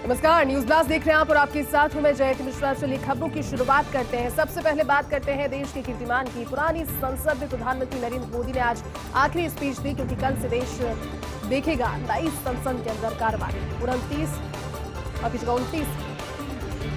नमस्कार, news blast देख रहे हैं आप और आपके साथ हूं मैं जयति मिश्रा। चलिए खबरों की शुरुआत करते हैं। सबसे पहले बात करते हैं देश के कीर्तिमान की। पुरानी संसद में प्रधानमंत्री नरेंद्र मोदी ने आज आखिरी स्पीच दी, क्योंकि कल से देश देखेगा नई संसद के अंदर कार्रवाई।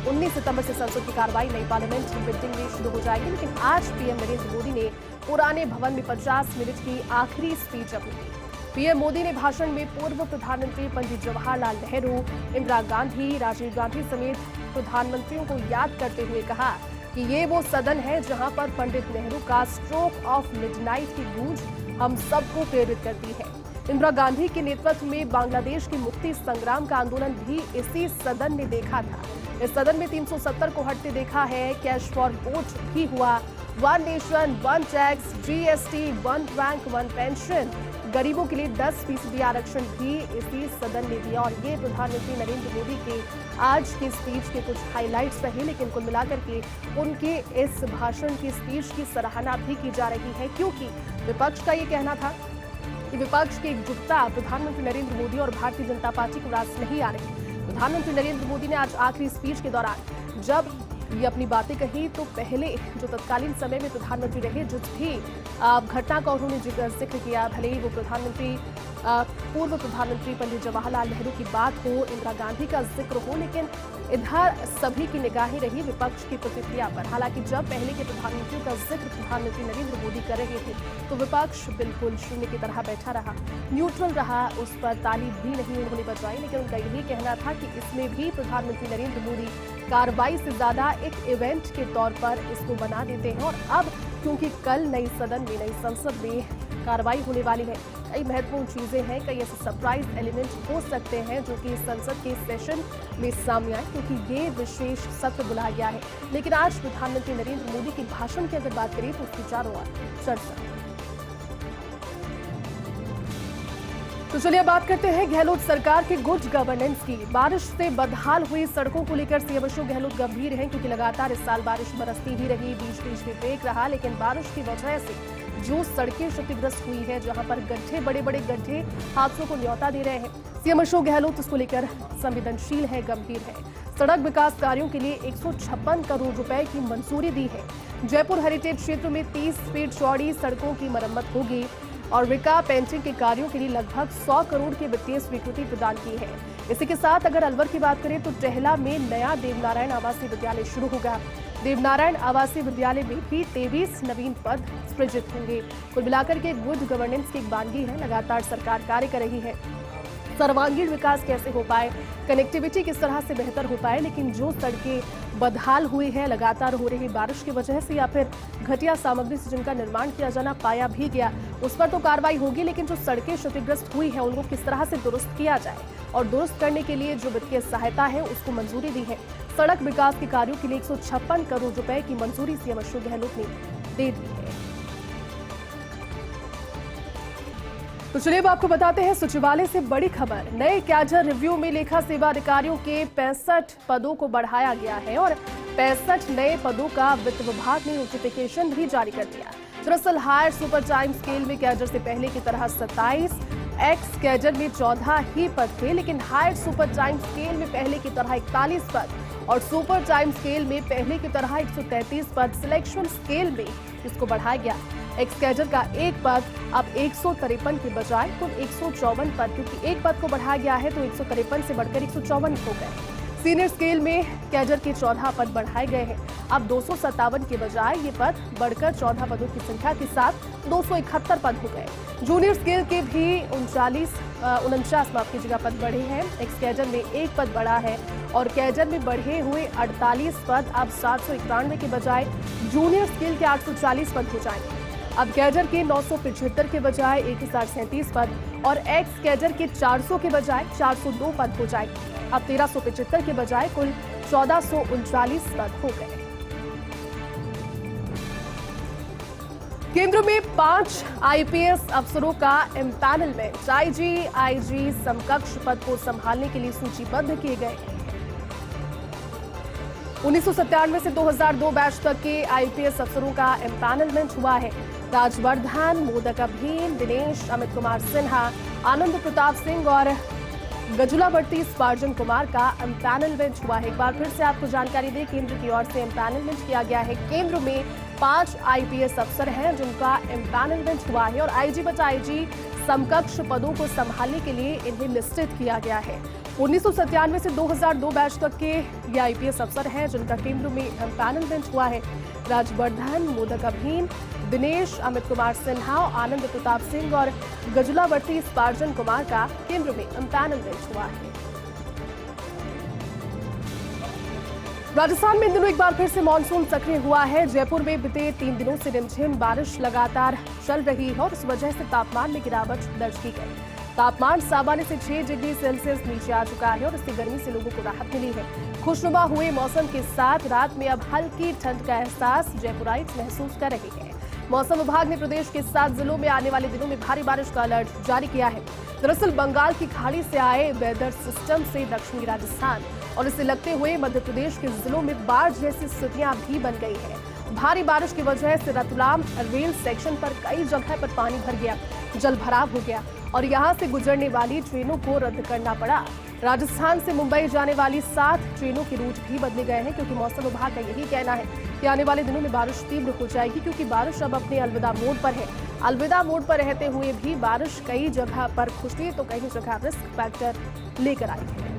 19 सितंबर से संसद की कार्रवाई नई पार्लियामेंट बिल्डिंग में शुरू हो जाएगी। लेकिन आज पीएम नरेंद्र मोदी ने पुराने भवन में 50 मिनट की आखिरी स्पीच अपनी दी। पीएम मोदी ने भाषण में पूर्व प्रधानमंत्री पंडित जवाहरलाल नेहरू, इंदिरा गांधी, राजीव गांधी समेत प्रधानमंत्रियों को याद करते हुए कहा कि ये वो सदन है जहां पर पंडित नेहरू का स्ट्रोक ऑफ मिडनाइट की गूंज हम सबको प्रेरित करती है। इंदिरा गांधी के नेतृत्व में बांग्लादेश की मुक्ति संग्राम का आंदोलन भी इसी सदन ने देखा था। इस सदन में 370 को हटते देखा है। कैश फॉर वोट भी हुआ। 1 nation 1 tax, GST, 1 rank 1 pension, गरीबों के लिए 10% आरक्षण भी इसी सदन ने दिया। और ये प्रधानमंत्री नरेंद्र मोदी के आज की स्पीच के कुछ हाइलाइट्स रहे। लेकिन कुल मिलाकर के उनके इस भाषण की स्पीच की सराहना भी की जा रही है, क्योंकि विपक्ष का ये कहना था कि विपक्ष की एकजुटता प्रधानमंत्री नरेंद्र मोदी और भारतीय जनता पार्टी को रास नहीं आ रही। प्रधानमंत्री नरेंद्र मोदी ने आज आखिरी स्पीच के दौरान जब ये अपनी बातें कही, तो पहले जो तत्कालीन समय में प्रधानमंत्री रहे, जिस भी घटना का उन्होंने जिक्र किया, भले ही वो पूर्व प्रधानमंत्री पंडित जवाहरलाल नेहरू की बात हो, इंदिरा गांधी का जिक्र हो, लेकिन इधर सभी की निगाहें रही विपक्ष की प्रतिक्रिया पर। हालांकि जब पहले के प्रधानमंत्रियों का जिक्र प्रधानमंत्री नरेंद्र मोदी कर रहे थे, तो विपक्ष बिल्कुल शून्य की तरह बैठा रहा, न्यूट्रल रहा, उस पर ताली भी नहीं उन्होंने बजवाई। लेकिन उनका यही कहना था कि इसमें भी प्रधानमंत्री नरेंद्र मोदी कार्रवाई से ज्यादा एक इवेंट के तौर पर इसको बना देते हैं। और अब क्योंकि कल नई सदन में, नई संसद में कार्रवाई होने वाली है, कई महत्वपूर्ण चीजें हैं, कई ऐसे सरप्राइज एलिमेंट हो सकते हैं जो कि संसद के सेशन में सामने आए, क्योंकि ये विशेष सत्र बुलाया गया है। लेकिन आज प्रधानमंत्री नरेंद्र मोदी के भाषण की अगर बात करें तो उसकी चारों ओर चर्चा। तो चलिए बात करते हैं गहलोत सरकार के गुड गवर्नेंस की। बारिश से बदहाल हुई सड़कों को लेकर सीएम अशोक गहलोत गंभीर हैं, क्योंकि लगातार इस साल बारिश बरसती ही रही, बीच बीच में ब्रेक रहा। लेकिन बारिश की वजह से जो सड़कें क्षतिग्रस्त हुई है, जहां पर गड्ढे, बड़े बड़े गड्ढे हादसों को न्योता दे रहे हैं, सीएम अशोक गहलोत इसको लेकर संवेदनशील है, गंभीर है। सड़क विकास कार्यों के लिए 156 करोड़ रुपए की मंजूरी दी है। जयपुर हेरिटेज क्षेत्र में 30 फीट चौड़ी सड़कों की मरम्मत होगी और विका पेंटिंग के कार्यों के लिए लगभग 100 करोड़ की वित्तीय स्वीकृति प्रदान की है। इसी के साथ अगर अलवर की बात करें तो टहला में नया देवनारायण आवासीय विद्यालय शुरू होगा। देवनारायण आवासीय विद्यालय में भी 23 नवीन पद सृजित होंगे। कुल मिलाकर के गुड गवर्नेंस की एक बानगी है, लगातार सरकार कार्य कर रही है। सर्वांगीण विकास कैसे हो पाए, कनेक्टिविटी किस तरह से बेहतर हो पाए, लेकिन जो सड़कें बदहाल हुई है लगातार हो रही बारिश की वजह से या फिर घटिया सामग्री से जिनका निर्माण किया जाना पाया भी गया, उस पर तो कार्रवाई होगी। लेकिन जो सड़कें क्षतिग्रस्त हुई है उनको किस तरह से दुरुस्त किया जाए, और दुरुस्त करने के लिए जो वित्तीय सहायता है उसको मंजूरी दी है। सड़क विकास के कार्यों के लिए 156 करोड़ रुपए की मंजूरी सीएम अशोक गहलोत ने दे दी है। तो चलिए अब आपको बताते हैं सचिवालय से बड़ी खबर। नए कैडर रिव्यू में लेखा सेवा अधिकारियों के 65 पदों को बढ़ाया गया है और 65 नए पदों का वित्त विभाग ने नोटिफिकेशन भी जारी कर दिया। दरअसल हायर सुपर टाइम स्केल में कैडर से पहले की तरह 27, एक्स कैडर में 14 ही पद थे, लेकिन हायर सुपर टाइम स्केल में पहले की तरह 41 पद और सुपर टाइम स्केल में पहले की तरह 133 पद सिलेक्शन स्केल में इसको बढ़ाया गया। एक्स कैडर का एक पद अब 153 के बजाय कुल 154 पद, क्योंकि एक पद को बढ़ाया गया है तो 153 से बढ़कर 154 हो गए। सीनियर स्केल में कैडर के 14 पद बढ़ाए गए हैं। अब 257 के बजाय ये पद बढ़कर 14 पदों की संख्या के साथ 271 पद हो गए। जूनियर स्केल के भी 49 पद बढ़े हैं। एक्स कैडर में एक पद बढ़ा है और कैडर में बढ़े हुए 48 पद अब 791 के बजाय जूनियर स्केल के 840 पद हो जाएंगे। अब कैडर के 975 के बजाय 1037 पद और एक्स कैडर के 400 के बजाय 402 पद हो जाएंगे। अब 1375 के बजाय कुल 1439 पद हो गए। केंद्र में 5 आईपीएस अफसरों का एम्पैनलमेंट आईजी समकक्ष पद को संभालने के लिए सूचीबद्ध किए गए। 1997 से 2002 बैच तक के आईपीएस अफसरों का एम्पैनलमेंट हुआ है। राजवर्धन, मोदक अभीन, दिनेश, अमित कुमार सिन्हा, आनंद प्रताप सिंह और गजुलावर्ती स्पार्जन कुमार का एम्पैनलमेंट हुआ है। एक बार फिर से आपको जानकारी दें, केंद्र की ओर से एम्पैनलमेंट किया गया है। केंद्र में 5 IPS अफसर हैं जिनका एम्पैनलमेंट हुआ है और IG बटा IG समकक्ष पदों को संभालने के लिए इन्हें लिस्टेड किया गया है। 1997 से 2002 बैच तक के ये IPS अफसर हैं जिनका केंद्र में एम्पैनलमेंट हुआ है। राजवर्धन, मोदक अभिन, दिनेश, अमित कुमार सिन्हा, आनंद प्रताप सिंह और गजुलावर्ती स्पार्जन कुमार का केंद्र में एम्पैनलमेंट हुआ है। राजस्थान में इन दिनों एक बार फिर से मानसून सक्रिय हुआ है। जयपुर में बीते 3 दिनों से रिमझिम बारिश लगातार चल रही है और इस वजह से तापमान में गिरावट दर्ज की गई। तापमान सामान्य से 6 डिग्री सेल्सियस नीचे आ चुका है और इससे गर्मी से लोगों को राहत मिली है। खुशनुमा हुए मौसम के साथ रात में अब हल्की ठंड का एहसास जयपुराइट्स महसूस कर रहे हैं। मौसम विभाग ने प्रदेश के 7 जिलों में आने वाले दिनों में भारी बारिश का अलर्ट जारी किया है। दरअसल बंगाल की खाड़ी से आए वेदर सिस्टम से दक्षिणी राजस्थान और इसे लगते हुए मध्य प्रदेश के जिलों में बाढ़ जैसी स्थितियां भी बन गई है। भारी बारिश की वजह से रतलाम रेल सेक्शन पर कई जगह पर पानी भर गया, जल भराव हो गया और यहां से गुजरने वाली ट्रेनों को रद्द करना पड़ा। राजस्थान से मुंबई जाने वाली 7 ट्रेनों के रूट भी बदले गए हैं क्योंकि मौसम विभाग का यही कहना है कि आने वाले दिनों में बारिश तीव्र हो जाएगी क्योंकि बारिश अब अपने अलविदा मोड पर है। अलविदा मोड पर रहते हुए भी बारिश कई जगह पर खुशी तो कई जगह रिस्क फैक्टर लेकर आई है।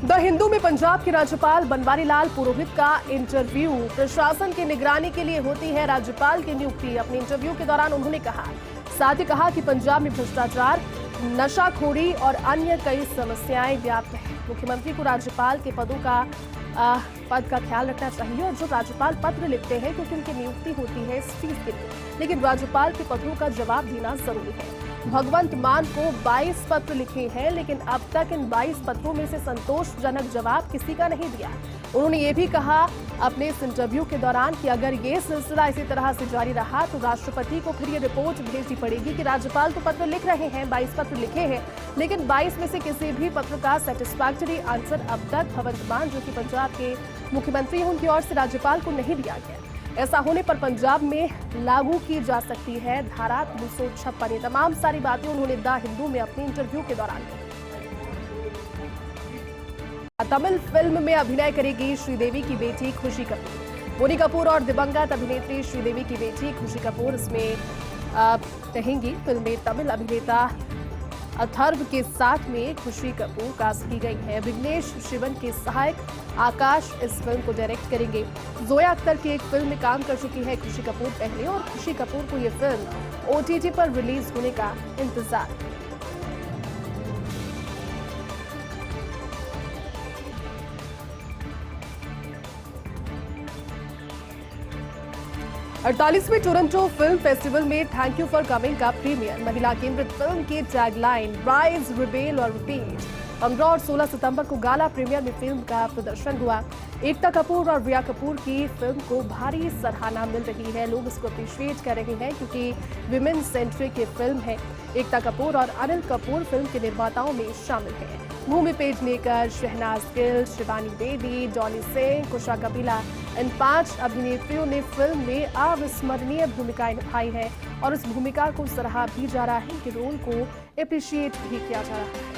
द हिंदू में पंजाब के राज्यपाल बनवारी लाल पुरोहित का इंटरव्यू। प्रशासन की निगरानी के लिए होती है राज्यपाल की नियुक्ति। अपने इंटरव्यू के दौरान उन्होंने साथ ही कहा कि पंजाब में भ्रष्टाचार, नशाखोरी और अन्य कई समस्याएं व्याप्त हैं। मुख्यमंत्री को राज्यपाल के पद का ख्याल रखना चाहिए और जो राज्यपाल पत्र लिखते हैं क्योंकि उनकी नियुक्ति होती है इस फीस के लिए, लेकिन राज्यपाल के पत्रों का जवाब देना जरूरी है। भगवंत मान को 22 पत्र लिखे हैं लेकिन अब तक इन 22 पत्रों में से संतोषजनक जवाब किसी का नहीं दिया। उन्होंने ये भी कहा अपने इस इंटरव्यू के दौरान कि अगर ये सिलसिला इसी तरह से जारी रहा तो राष्ट्रपति को फिर ये रिपोर्ट भेजनी पड़ेगी कि राज्यपाल तो पत्र लिख रहे हैं, 22 पत्र लिखे हैं, लेकिन 22 में से किसी भी पत्र का सेटिस्फैक्टरी आंसर अब तक भगवंत मान जो कि पंजाब के मुख्यमंत्री हैं उनकी ओर से राज्यपाल को नहीं दिया गया। ऐसा होने पर पंजाब में लागू की जा सकती है धारा 356। ये तमाम सारी बातें उन्होंने द हिंदू में अपने इंटरव्यू के दौरान की। तमिल फिल्म में अभिनय करेगी श्रीदेवी की बेटी खुशी कपूर। बोनी कपूर और दिवंगत अभिनेत्री श्रीदेवी की बेटी खुशी कपूर इसमें रहेंगी। फिल्म में तमिल अभिनेता अथर्व के साथ में खुशी कपूर कास्ट की गई है। विघ्नेश शिवन के सहायक आकाश इस फिल्म को डायरेक्ट करेंगे। जोया अख्तर की एक फिल्म में काम कर चुकी है खुशी कपूर पहले और खुशी कपूर को ये फिल्म OTT पर रिलीज होने का इंतजार। 48वें टोरंटो फिल्म फेस्टिवल में थैंक यू फॉर कमिंग का प्रीमियर। महिला केंद्रित फिल्म की टैगलाइन राइज, रिबेल और रिपीट। 15 और 16 सितंबर को गाला प्रीमियर में फिल्म का प्रदर्शन हुआ। एकता कपूर और रिया कपूर की फिल्म को भारी सराहना मिल रही है। लोग इसको अप्रिशिएट कर रहे हैं क्योंकि विमेन सेंट्रिक ये फिल्म है। एकता कपूर और अनिल कपूर फिल्म के निर्माताओं में शामिल हैं। भूमि पेडनेकर, शहनाज गिल, शिवानी बेदी, डॉली सिंह, कुशा कपिला, इन 5 अभिनेत्रियों ने फिल्म में अविस्मरणीय भूमिकाएं निभाई है और इस भूमिका को सराहा भी जा रहा है कि रोल को अप्रिशिएट भी किया जा रहा है।